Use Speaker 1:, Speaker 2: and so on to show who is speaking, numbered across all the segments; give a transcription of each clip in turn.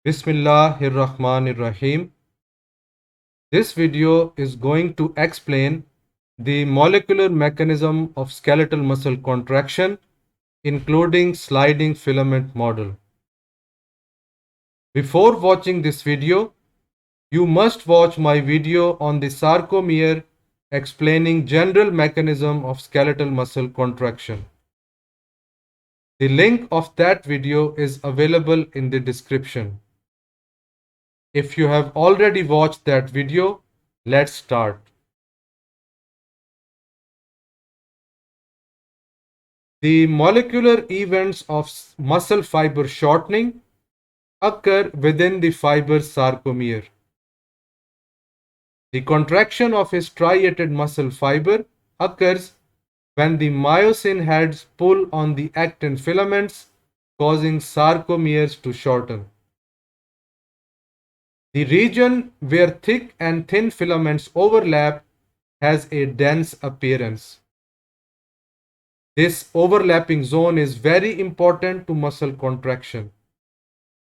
Speaker 1: Bismillahirrahmanirrahim. This video is going to explain the molecular mechanism of skeletal muscle contraction, including sliding filament model. Before watching this video, you must watch my video on the sarcomere explaining general mechanism of skeletal muscle contraction. The link of that video is available in the description. If you have already watched that video, let's start. The molecular events of muscle fiber shortening occur within the fiber sarcomere. The contraction of a striated muscle fiber occurs when the myosin heads pull on the actin filaments, causing sarcomeres to shorten. The region where thick and thin filaments overlap has a dense appearance. This overlapping zone is very important to muscle contraction,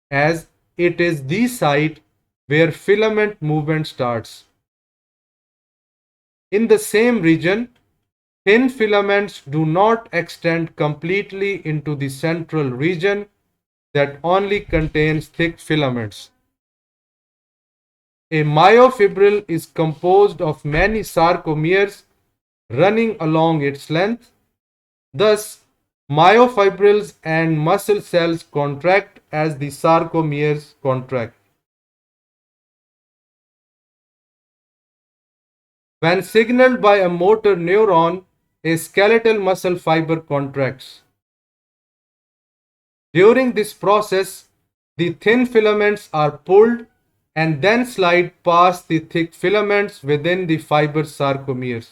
Speaker 1: as it is the site where filament movement starts. In the same region, thin filaments do not extend completely into the central region that only contains thick filaments. A myofibril is composed of many sarcomeres running along its length. Thus, myofibrils and muscle cells contract as the sarcomeres contract. When signaled by a motor neuron, a skeletal muscle fiber contracts. During this process, the thin filaments are pulled and then slide past the thick filaments within the fiber sarcomeres.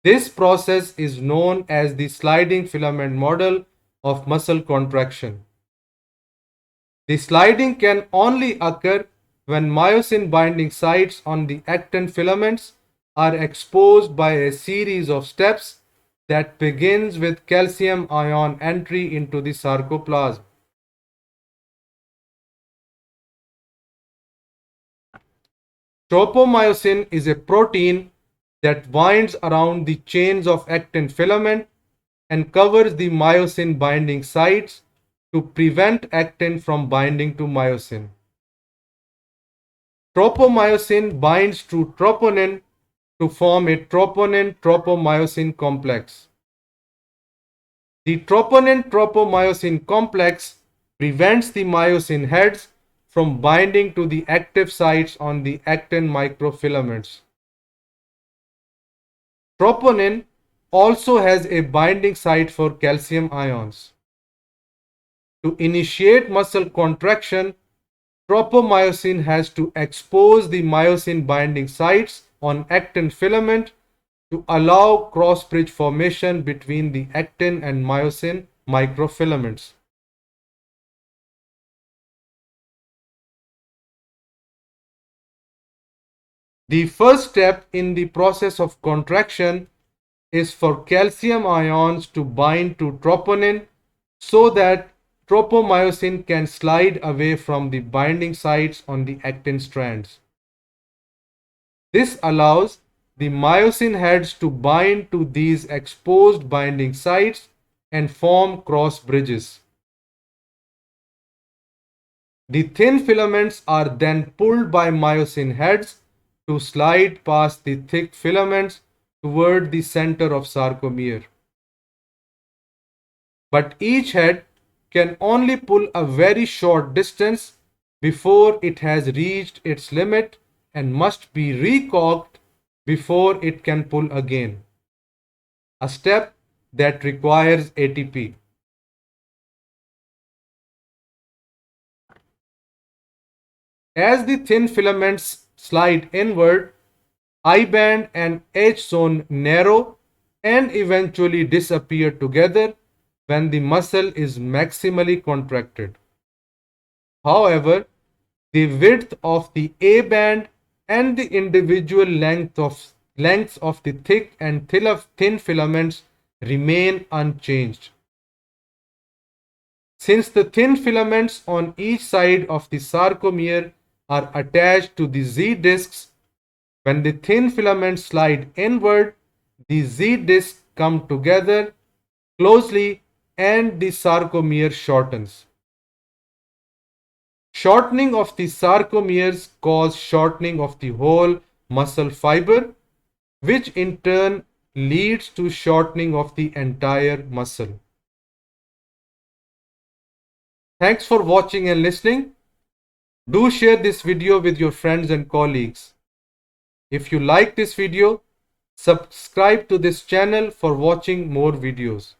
Speaker 1: This process is known as the sliding filament model of muscle contraction. The sliding can only occur when myosin binding sites on the actin filaments are exposed by a series of steps that begins with calcium ion entry into the sarcoplasm. Tropomyosin is a protein that winds around the chains of actin filament and covers the myosin binding sites to prevent actin from binding to myosin. Tropomyosin binds to troponin to form a troponin-tropomyosin complex. The troponin-tropomyosin complex prevents the myosin heads from binding to the active sites on the actin microfilaments. Troponin also has a binding site for calcium ions. To initiate muscle contraction, tropomyosin has to expose the myosin binding sites on actin filament to allow cross bridge formation between the actin and myosin microfilaments. The first step in the process of contraction is for calcium ions to bind to troponin so that tropomyosin can slide away from the binding sites on the actin strands. This allows the myosin heads to bind to these exposed binding sites and form cross bridges. The thin filaments are then pulled by myosin heads to slide past the thick filaments toward the center of sarcomere. But each head can only pull a very short distance before it has reached its limit and must be recoiled before it can pull again, a step that requires ATP. As the thin filaments slide inward, I band and H zone narrow and eventually disappear together when the muscle is maximally contracted. However, the width of the A band and the individual lengths of the thick and thin filaments remain unchanged. Since the thin filaments on each side of the sarcomere are attached to the Z discs, when the thin filaments slide inward, the Z discs come together closely and the sarcomere shortens. Shortening of the sarcomeres causes shortening of the whole muscle fiber, which in turn leads to shortening of the entire muscle. Thanks for watching and listening. Do share this video with your friends and colleagues. If you like this video, subscribe to this channel for watching more videos.